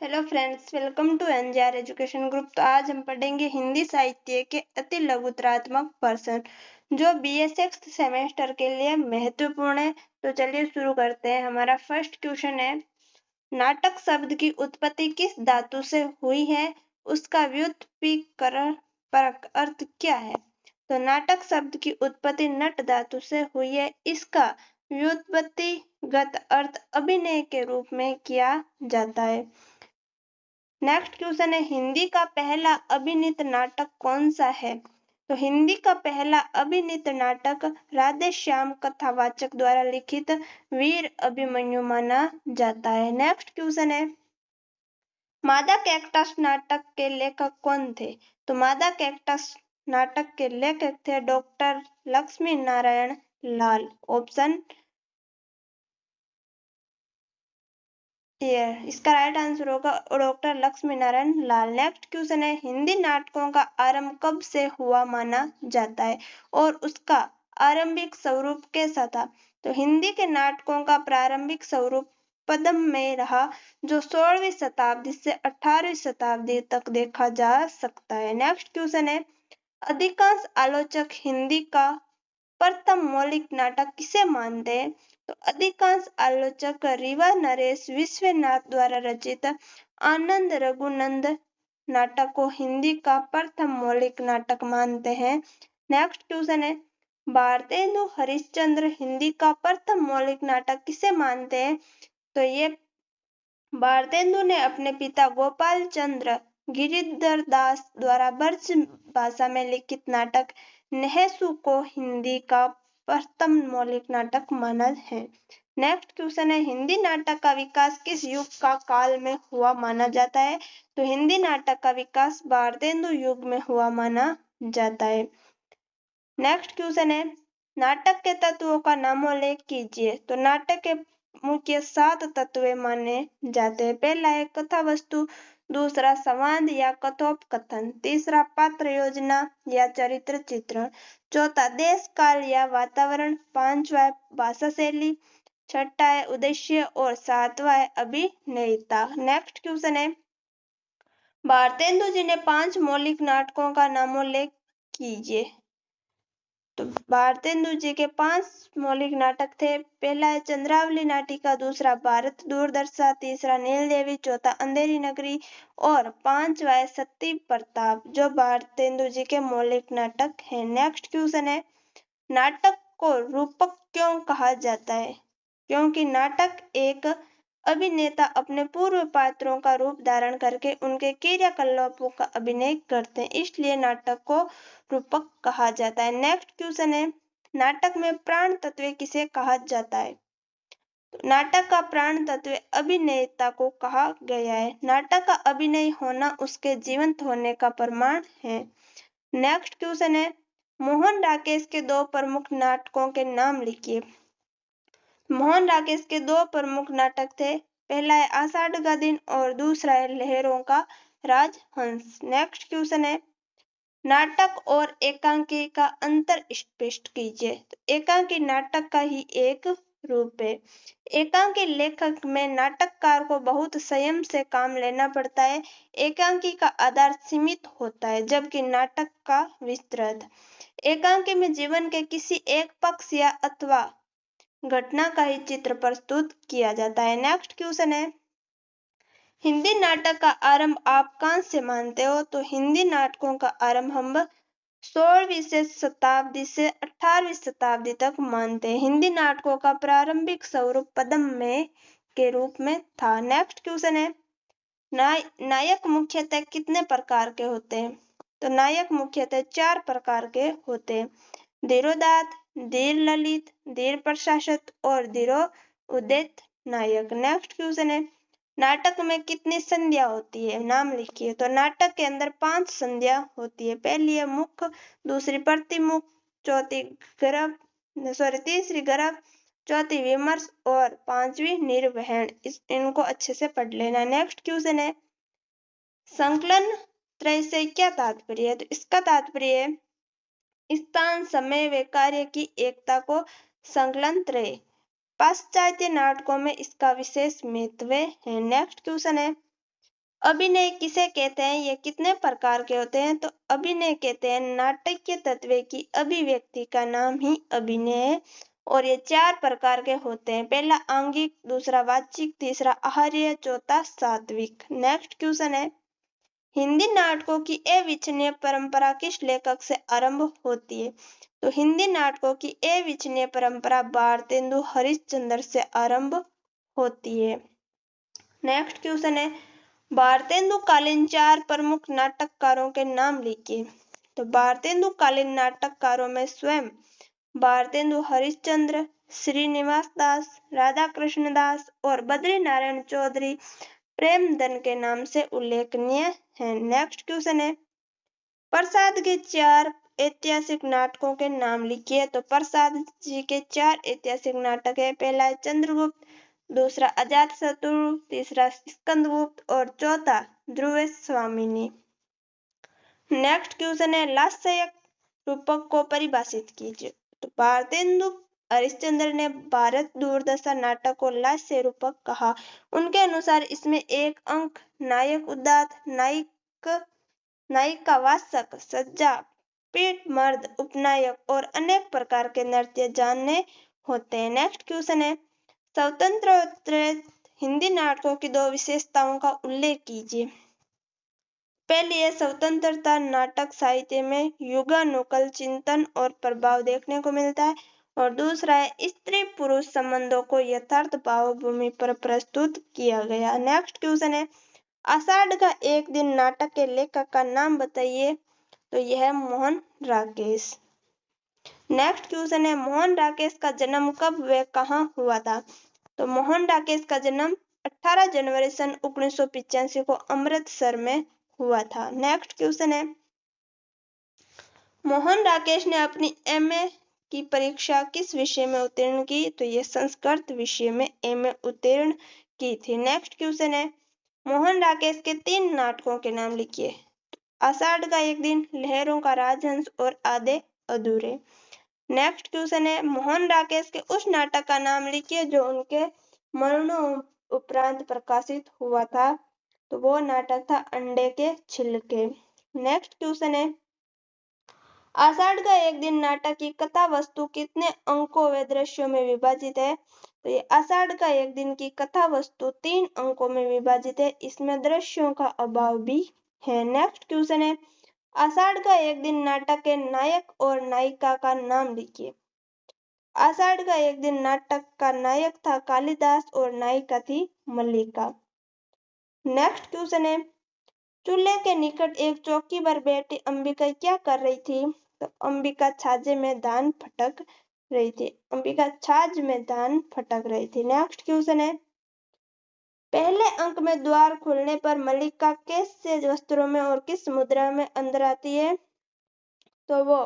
Hello friends, welcome to NGR education group. तो आज हम पढ़ेंगे हिंदी साहित्य के अति लघुतरात्मक प्रश्न जो बीए सिक्स्थ सेमेस्टर के लिए महत्वपूर्ण है। तो चलिए शुरू करते हैं। हमारा फर्स्ट क्वेश्चन है, नाटक शब्द की उत्पत्ति किस धातु से हुई है, उसका व्युत्पत्तिकरण परक अर्थ क्या है। तो नाटक शब्द की उत्पत्ति नट धातु से हुई है। इसका व्युत्पत्तिगत अर्थ अभिनय के रूप में किया जाता है। नेक्स्ट क्वेश्चन है, हिंदी का पहला अभिनीत नाटक कौन सा है। तो हिंदी का पहला अभिनीत नाटक राधे श्याम कथावाचक द्वारा लिखित वीर अभिमन्यु माना जाता है। नेक्स्ट क्वेश्चन है, मादा कैक्टस नाटक के लेखक कौन थे। तो मादा कैक्टस नाटक के लेखक थे डॉक्टर लक्ष्मी नारायण लाल। ऑप्शन इसका राइट आंसर होगा doctor Lakshmi Narayan Lal. Next question है, हिंदी नाटकों का आरंभ कब से हुआ माना जाता है और उसका आरंभिक स्वरूप कैसा था। तो हिंदी के नाटकों का प्रारंभिक स्वरूप पद्म में रहा, जो 16वीं शताब्दी से 18वीं शताब्दी तक देखा जा सकता है। नेक्स्ट क्वेश्चन है, अधिकांश आलोचक हिंदी का प्रथम मौलिक नाटक किसे मानते हैं। तो अधिकांश आलोचक रीवा नरेश विश्वनाथ द्वारा रचित आनंद रघुनंद नाटक को हिंदी का प्रथम मौलिक नाटक मानते हैं। नेक्स्ट क्वेश्चन है, भारतेंदु हरिश्चंद्र हिंदी का प्रथम मौलिक नाटक किसे मानते हैं। तो ये भारतेंदु ने अपने पिता गोपाल चंद्र गिरिधर दास द्वारा ब्रज भाषा में लिखित नाटक नहेसु को हिंदी का प्रथम मौलिक नाटक माना है। नेक्स्ट क्वेश्चन है, हिंदी नाटक का विकास किस युग का काल में हुआ माना जाता है। तो हिंदी नाटक का विकास भारतेंदु युग में हुआ माना जाता है। नेक्स्ट क्वेश्चन है, नाटक के तत्वों का नामोल्लेख कीजिए। तो नाटक के मुख्य 7 तत्व माने जाते हैं। पहला है कथा वस्तु, दूसरा संवाद या कथोपकथन, तीसरा पात्र योजना या चरित्र चित्रण, चौथा देश काल या वातावरण, पांचवा है भाषा शैली, छठा है उद्देश्य और सातवां है अभिनेता। नेक्स्ट क्वेश्चन है, भारतेंदु जी ने 5 मौलिक नाटकों का नामोल्लेख कीजिए। तो भारतेंदु जी के 5 मौलिक नाटक थे। पहला है चंद्रावली नाटिका, दूसरा भारत दूरदर्शा, तीसरा नील देवी, चौथा अंधेरी नगरी और पांचवा है सती प्रताप, जो भारतेंदु जी के मौलिक नाटक हैं। नेक्स्ट क्वेश्चन है, नाटक को रूपक क्यों कहा जाता है। क्योंकि नाटक एक अभिनेता अपने पूर्व पात्रों का रूप धारण करके उनके क्रियाकलापों का अभिनय करते हैं, इसलिए नाटक को रूपक कहा जाता है। नेक्स्ट क्वेश्चन है, नाटक में प्राण तत्व किसे कहा जाता है। तो नाटक का प्राण तत्व अभिनेता को कहा गया है। नाटक का अभिनय होना उसके जीवंत होने का प्रमाण है। नेक्स्ट क्वेश्चन है, मोहन राकेश के 2 प्रमुख नाटकों के नाम लिखिए। मोहन राकेश के 2 प्रमुख नाटक थे। पहला है आषाढ़ का दिन और दूसरा है लहरों का राजहंस। नेक्स्ट क्वेश्चन है, नाटक और एकांकी का अंतर स्पष्ट कीजिए। तो एकांकी नाटक का ही एक रूप है। एकांकी लेखक में नाटककार को बहुत संयम से काम लेना पड़ता है। एकांकी का आधार सीमित होता है, जबकि नाटक का विस्तृत। एकांकी में जीवन के किसी एक पक्ष या अथवा घटना का ही चित्र प्रस्तुत किया जाता है। नेक्स्ट क्वेश्चन है, हिंदी नाटक का आरंभ आप कहां से मानते हो। तो हिंदी नाटकों का आरंभ हम 16वीं शताब्दी से 18वीं शताब्दी तक मानते हैं। हिंदी नाटकों का प्रारंभिक स्वरूप पद्म में के रूप में था। नेक्स्ट क्वेश्चन है, नायक मुख्यतः कितने प्रकार के होते हैं। तो नायक मुख्यतः 4 प्रकार के होते हैं, धीरोदात्त, धीर ललित, धीर प्रशासक और धीरोउद्यत नायक। नेक्स्ट क्वेश्चन है, नाटक में कितनी संध्या होती है, नाम लिखिए। तो नाटक के अंदर 5 संध्या होती है। पहली है मुख, दूसरी प्रतिमुख, तीसरी गर्भ, चौथी विमर्श और पांचवी निर्वहन। इनको अच्छे से पढ़ लेना। नेक्स्ट क्वेश्चन है, संकलन त्रय से क्या तात्पर्य है। तो इसका तात्पर्य है स्थान, समय व कार्य की एकता को संकलन त्रय। पाश्चात्य नाटकों में इसका विशेष महत्व है। नेक्स्ट क्वेश्चन है, अभिनय किसे कहते हैं, ये कितने प्रकार के होते हैं? तो अभिनय कहते हैं नाटकीय तत्व की अभिव्यक्ति का नाम ही अभिनय है और ये 4 प्रकार के होते हैं। पहला आंगिक, दूसरा वाचिक, तीसरा आहार्य, चौथा सात्विक। नेक्स्ट क्वेश्चन है, हिंदी नाटकों की अविच्छिन्न परंपरा किस लेखक से आरंभ होती है? तो हिंदी नाटकों की अविच्छिन्न परंपरा भारतेंदु हरिश्चंद्र से आरंभ होती है। नेक्स्ट क्वेश्चन है, भारतेंदु कालीन 4 प्रमुख नाटककारों के नाम लिखिए। तो भारतेंदु कालीन नाटककारों में स्वयं भारतेंदु हरिश्चंद्र, श्रीनिवास दास, राधा कृष्ण दास और बद्री नारायण चौधरी प्रेमधन के नाम से उल्लेखनीय है। नेक्स्ट क्वेश्चन है, प्रसाद के 4 ऐतिहासिक नाटकों के नाम लिखिए। तो प्रसाद जी के 4 ऐतिहासिक नाटक है। पहला है चंद्रगुप्त, दूसरा अजातशत्रु, तीसरा स्कंदगुप्त और चौथा ध्रुव स्वामिनी। नेक्स्ट क्वेश्चन है, लास्यक रूपक को परिभाषित कीजिए। तो भारतेंदु हरिश्चंद्र ने भारत दुर्दशा नाटक को लास्य रूपक कहा। उनके अनुसार इसमें एक अंक, नायक उदात, नायिका वाचक, सज्जा, पीठ, मर्द, उपनायक और अनेक प्रकार के नृत्य जानने होते हैं। नेक्स्ट क्वेश्चन है, स्वतंत्र हिंदी नाटकों की 2 विशेषताओं का उल्लेख कीजिए। पहली है स्वतंत्रता, नाटक साहित्य में युगानुकल चिंतन और प्रभाव देखने को मिलता है और दूसरा है स्त्री पुरुष संबंधों को यथार्थ भावभूमि पर प्रस्तुत किया गया। नेक्स्ट क्वेश्चन है, आषाढ़ का एक दिन नाटक के लेखक का नाम बताइए। तो यह है मोहन राकेश। नेक्स्ट क्वेश्चन है, मोहन राकेश का जन्म कब व कहाँ हुआ था? तो मोहन राकेश का जन्म 18 जनवरी सन 1985 को अमृतसर में हुआ था। नेक्स्ट क्वेश्चन है, मोहन राकेश ने अपनी एमए की परीक्षा किस विषय में उत्तीर्ण की? तो ये संस्कृत विषय में एमए उत्तीर्ण की थी। नेक्स्ट क्वेश्चन है, मोहन राकेश के 3 नाटकों के नाम लिखिए। आषाढ़ का एक दिन, लहरों का राजहंस और आधे अधूरे। नेक्स्ट क्वेश्चन है, मोहन राकेश के उस नाटक का नाम लिखिए जो उनके मरणोपरांत प्रकाशित हुआ था। तो वो नाटक था अंडे के छिलके। नेक्स्ट क्वेश्चन है, आषाढ़ का एक दिन नाटक की कथा वस्तु कितने अंकों व दृश्यों में विभाजित है? तो ये आषाढ़ का एक दिन की कथा वस्तु 3 अंकों में विभाजित है, इसमें दृश्यों का अभाव भी है। नेक्स्ट क्वेश्चन है, आषाढ़ का एक दिन नाटक के नायक और नायिका का नाम लिखिए। आषाढ़ का एक दिन नाटक का नायक था कालिदास और नायिका थी मल्लिका। नेक्स्ट क्वेश्चन है, चूल्हे के निकट एक चौकी पर बैठी अंबिका क्या कर रही थी? तो अंबिका छाजे में धान फटक रही थी। अंबिका छाछ में धान फटक रही थी। नेक्स्ट क्वेश्चन है, पहले अंक में द्वार खुलने पर मल्लिका कैसे वस्त्रों में और किस मुद्रा में अंदर आती है? तो वो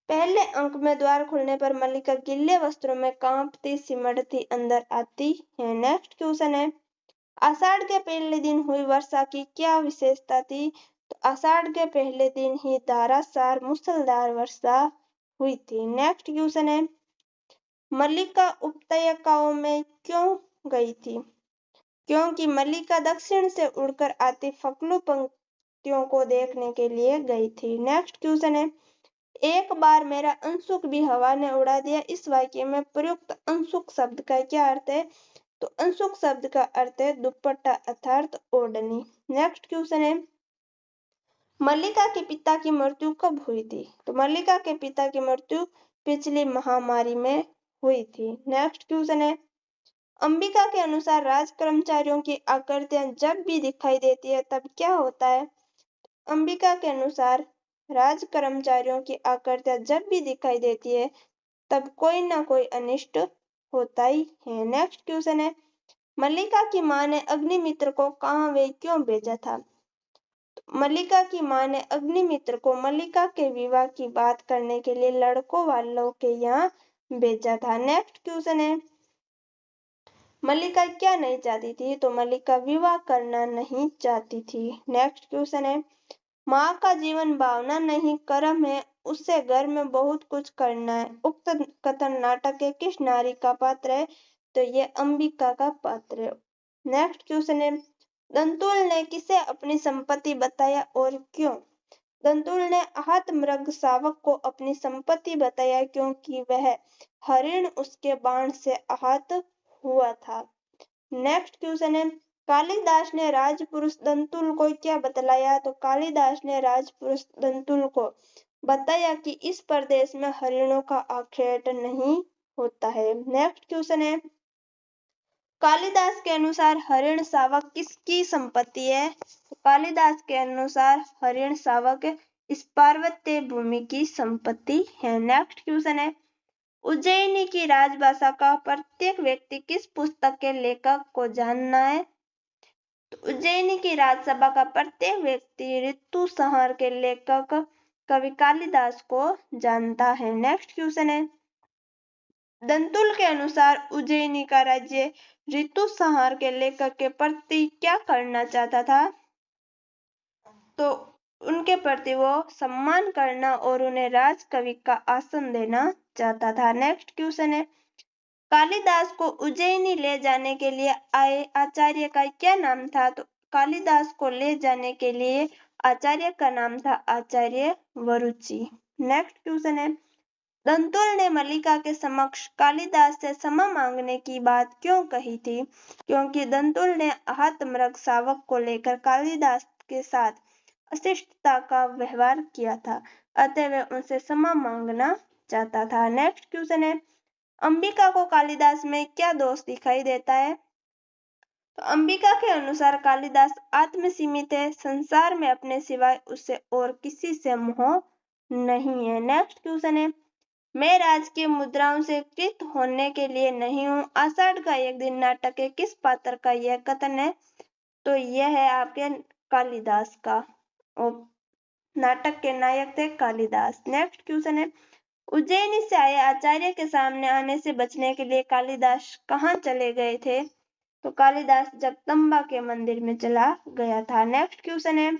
पहले अंक में द्वार खुलने पर मल्लिका गीले वस्त्रों में कांपती सिमटती अंदर आती है। नेक्स्ट क्वेश्चन है, आषाढ़ के पहले दिन हुई वर्षा की क्या विशेषता थी? तो आषाढ़ के पहले दिन ही धारासार मूसलाधार वर्षा हुई थी। नेक्स्ट क्वेश्चन है, मल्लिका उपत्यकाओं में क्यों गई थी? क्योंकि मल्लिका दक्षिण से उड़कर आती फकलू पंक्तियों को देखने के लिए गई थी। नेक्स्ट क्वेश्चन है, एक बार मेरा अंशुक भी हवा ने उड़ा दिया, इस वाक्य में प्रयुक्त अंशुक शब्द का क्या अर्थ है? तो अंशुक शब्द का अर्थ है दुपट्टा अर्थात ओढ़नी। नेक्स्ट क्वेश्चन है, मल्लिका के पिता की मृत्यु कब हुई थी? तो मल्लिका के पिता की मृत्यु पिछली महामारी में हुई थी। नेक्स्ट क्वेश्चन है, अंबिका के अनुसार राज कर्मचारियों की आकृतियां जब भी दिखाई देती है तब क्या होता है? अंबिका के अनुसार राज कर्मचारियों की आकृतियां जब भी दिखाई देती है तब कोई ना कोई अनिष्ट होता ही है। नेक्स्ट क्वेश्चन है, मल्लिका की मां ने अग्निमित्र को कहाँ व क्यों भेजा था? मल्लिका की मां ने अग्निमित्र को मल्लिका के विवाह की बात करने के लिए लड़कों वालों के यहाँ भेजा था। नेक्स्ट क्वेश्चन है, मल्लिका क्या नहीं चाहती थी? तो मल्लिका विवाह करना नहीं चाहती थी। नेक्स्ट क्वेश्चन है, माँ का जीवन भावना नहीं कर्म है, उससे घर में बहुत कुछ करना है। उक्त कथन नाटक के किस नारी का पात्र है? तो ये अंबिका का पात्र है। नेक्स्ट क्वेश्चन है, दंतुल ने किसे अपनी संपत्ति बताया और क्यों? दंतुल ने आहत मृग शावक को अपनी संपत्ति बताया क्योंकि वह हरिण उसके बाण से आहत हुआ था। नेक्स्ट क्वेश्चन है, कालिदास ने राजपुरुष दंतुल को क्या बतलाया? तो कालिदास ने राजपुरुष दंतुल को बताया कि इस प्रदेश में हरिणों का आखेट नहीं होता है। नेक्स्ट क्वेश्चन है, कालिदास के अनुसार हरिण शावक किसकी संपत्ति है? तो कालिदास के अनुसार हरिण शावक इस पार्वत्य भूमि की संपत्ति है। नेक्स्ट क्वेश्चन है, उज्जैनी की राजभाषा का प्रत्येक व्यक्ति किस पुस्तक के लेखक को जानना है? तो उज्जैनी की राजसभा का प्रत्येक व्यक्ति ऋतुसंहार के लेखक कवि कालिदास को जानता है। नेक्स्ट क्वेश्चन है, दंतुल के अनुसार उज्जैनी का राज्य ऋतुसंहार के लेखक के प्रति क्या करना चाहता था? तो उनके प्रति वो सम्मान करना और उन्हें राजकवि का आसन देना चाहता था। नेक्स्ट क्वेश्चन है, कालिदास को उज्जैनी ले जाने के लिए आए आचार्य का क्या नाम था? तो कालिदास को ले जाने के लिए आचार्य का नाम था आचार्य वरुचि। नेक्स्ट क्वेश्चन है, दंतुल ने मल्लिका के समक्ष कालिदास से क्षमा मांगने की बात क्यों कही थी? क्योंकि दंतुल ने आहत मृग शावक को लेकर कालिदास के साथ अशिष्टता का व्यवहार किया था, अतः वह उनसे क्षमा मांगना चाहता था। नेक्स्ट क्वेश्चन है, अंबिका को कालिदास में क्या दोष दिखाई देता है? तो अंबिका के अनुसार कालिदास आत्मसीमित है, संसार में अपने सिवाय उससे और किसी से मोह नहीं है। नेक्स्ट क्वेश्चन है, मैं राजकीय मुद्राओं से कृत होने के लिए नहीं हूँ। आषाढ़ का एक दिन नाटक के किस पात्र का यह कथन है? तो यह है आपके कालिदास का, और नाटक के नायक थे कालिदास। नेक्स्ट क्वेश्चन है, उज्जैनी से आए आचार्य के सामने आने से बचने के लिए कालिदास कहाँ चले गए थे? तो कालिदास जगदम्बा के मंदिर में चला गया था। नेक्स्ट क्वेश्चन है,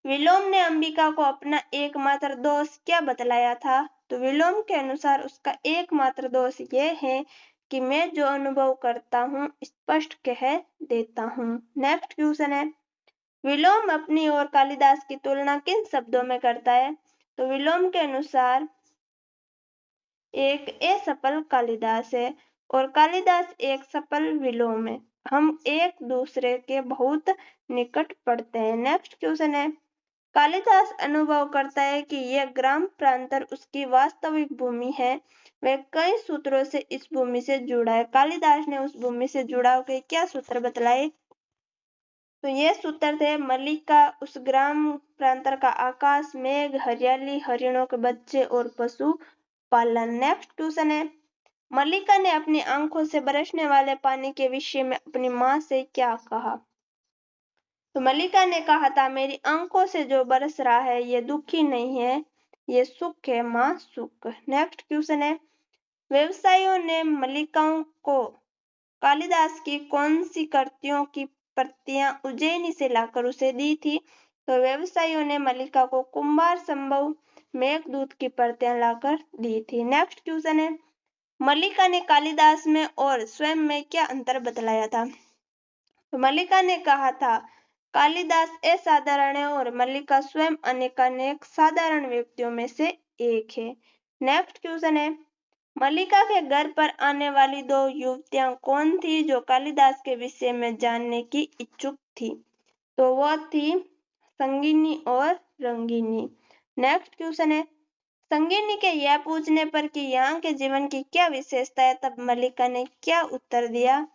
विलोम ने अंबिका को अपना एकमात्र दोष क्या बतलाया था? तो विलोम के अनुसार उसका एकमात्र दोष यह है कि मैं जो अनुभव करता हूँ स्पष्ट कह देता हूँ। नेक्स्ट क्वेश्चन है, विलोम अपनी और कालिदास की तुलना किन शब्दों में करता है? तो विलोम के अनुसार एक असफल कालिदास है और कालिदास एक सफल विलोम है। हम एक दूसरे के बहुत निकट पड़ते हैं। नेक्स्ट क्वेश्चन है, कालिदास अनुभव करता है कि यह ग्राम प्रांतर उसकी वास्तविक भूमि है। वह कई सूत्रों से इस भूमि से जुड़ा है। कालिदास ने उस भूमि से जुड़ाव के क्या सूत्र बतलाए? तो ये सूत्र थे, मल्लिका, उस ग्राम प्रांतर का आकाश, मेघ, हरियाली, हरिणों के बच्चे और पशु पालन। नेक्स्ट क्वेश्चन है, मल्लिका ने अपनी आंखों से बरसने वाले पानी के विषय में अपनी माँ से क्या कहा? तो मल्लिका ने कहा था, मेरी आंखों से जो बरस रहा है ये दुखी नहीं है, ये सुख है माँ, सुख। नेक्स्ट क्वेश्चन है, व्यवसायियों ने मल्लिकाओं को कालिदास की कौन सी कृतियों की प्रतियां उज्जैनी से लाकर उसे दी थी? तो व्यवसायियों ने मल्लिका को कुंभार संभव मेघदूत की प्रतियां लाकर दी थी। नेक्स्ट क्वेश्चन है, मल्लिका ने कालिदास में और स्वयं में क्या अंतर बतलाया था? तो मल्लिका ने कहा था, कालिदास असाधारण है और मल्लिका स्वयं अनेकानेक साधारण व्यक्तियों में से एक है। नेक्स्ट क्वेश्चन है, मल्लिका के घर पर आने वाली दो युवतियां कौन थी जो कालिदास के विषय में जानने की इच्छुक थी? तो वह थी संगिनी और रंगिनी। नेक्स्ट क्वेश्चन है, संगिनी के यह पूछने पर कि यहाँ के जीवन की क्या विशेषता है, तब मल्लिका ने क्या उत्तर दिया?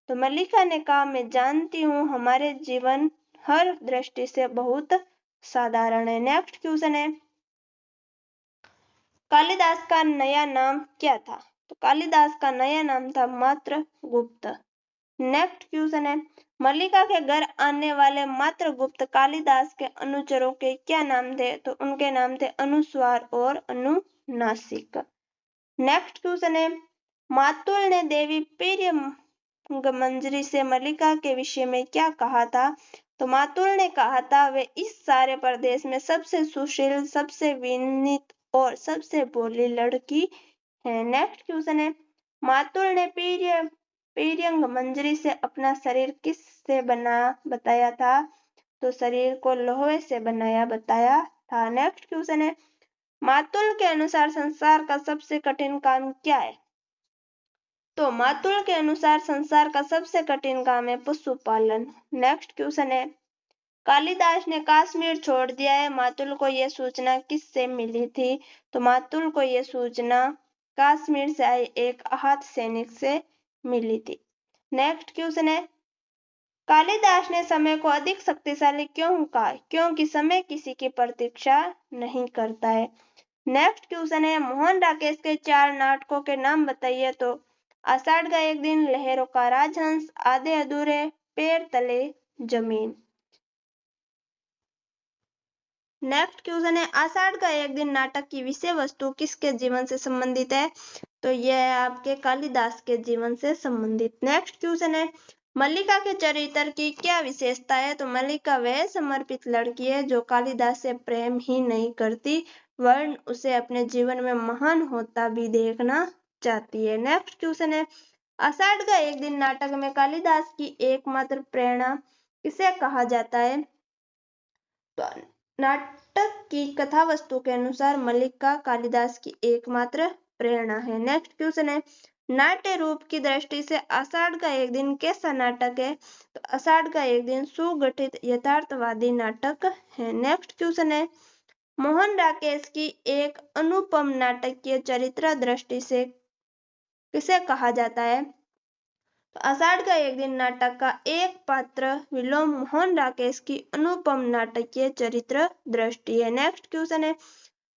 तो मल्लिका ने कहा, मैं जानती हूँ हमारे जीवन हर दृष्टि से बहुत साधारण है। नेक्स्ट क्वेश्चन है, कालिदास का नया नाम क्या था? तो कालिदास का नया नाम था मात्रगुप्त। नेक्स्ट क्वेश्चन है, मल्लिका के घर आने वाले मात्रगुप्त कालिदास के अनुचरों के क्या नाम थे? तो उनके नाम थे अनुस्वार और अनुनासिक। नेक्स्ट क्वेश्चन है, मातुल ने देवी प्रियमंजरी से मल्लिका के विषय में क्या कहा था? तो मातुल ने कहा था, वे इस सारे प्रदेश में सबसे सुशील, सबसे विनीत और सबसे भोली लड़की है। नेक्स्ट क्वेश्चन है, मातुल ने प्रिय पेरियंग मंजरी से अपना शरीर किस से बना बताया था? तो शरीर को लोहे से बनाया बताया था। नेक्स्ट क्वेश्चन है, मातुल के अनुसार संसार का सबसे कठिन काम क्या है? तो मातुल के अनुसार संसार का सबसे कठिन काम है पशुपालन। नेक्स्ट क्वेश्चन है, कालिदास ने कश्मीर छोड़ दिया है, मातुल को यह सूचना किससे मिली थी? तो मातुल को यह सूचना कश्मीर से आए एक आहत सैनिक से मिली थी। नेक्स्ट क्वेश्चन है, कालिदास ने समय को अधिक शक्तिशाली क्यों कहा? क्योंकि समय किसी की प्रतीक्षा नहीं करता है। नेक्स्ट क्वेश्चन है, मोहन राकेश के 4 नाटकों के नाम बताइए। तो आषाढ़ का एक दिन, लहरों का राजहंस, आधे अधूरे, पैर तले जमीन। नेक्स्ट क्वेश्चन है, आषाढ़ का एक दिन नाटक की विषय वस्तु किसके जीवन से संबंधित है? तो यह है आपके कालिदास के जीवन से संबंधित। नेक्स्ट क्वेश्चन है, मल्लिका के चरित्र की क्या विशेषता है? तो मल्लिका वह समर्पित लड़की है जो कालिदास से प्रेम ही नहीं करती वरन उसे अपने जीवन में महान होता भी देखना चाहती है। नेक्स्ट क्वेश्चन है, आषाढ़ का एक दिन नाटक में कालिदास की एकमात्र प्रेरणा किसे कहा जाता है? तो नाटक की कथा वस्तु के अनुसार मल्लिका कालिदास की एकमात्र प्रेरणा है। नेक्स्ट क्वेश्चन है, नाट्य रूप की दृष्टि से आषाढ़ का एक दिन कैसा नाटक है? तो आषाढ़ का एक दिन सुगठित यथार्थवादी नाटक है। नेक्स्ट क्वेश्चन है, मोहन राकेश की एक अनुपम नाटकीय चरित्र दृष्टि से किसे कहा जाता है? तो आषाढ़ का एक दिन नाटक का एक पात्र विलोम मोहन राकेश की अनुपम नाटकीय चरित्र दृष्टि है। नेक्स्ट क्वेश्चन है,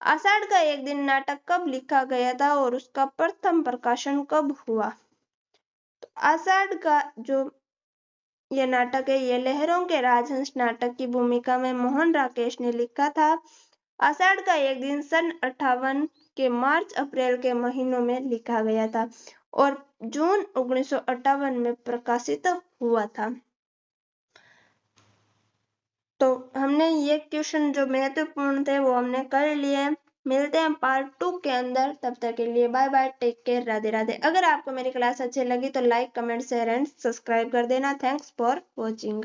आषाढ़ का एक दिन नाटक कब लिखा गया था और उसका प्रथम प्रकाशन कब हुआ? तो आषाढ़ का जो ये नाटक है ये लहरों के राजहंस नाटक की भूमिका में मोहन राकेश ने लिखा था। आषाढ़ का एक दिन सन 58 के मार्च अप्रैल के महीनों में लिखा गया था और जून 1958 में प्रकाशित हुआ था। तो हमने ये क्वेश्चन जो महत्वपूर्ण थे वो हमने कर लिए। मिलते हैं पार्ट 2 के अंदर, तब तक के लिए bye bye, take care, Radhe Radhe. अगर आपको मेरी क्लास अच्छी लगी तो like, comment, share and subscribe कर देना। Thanks for watching.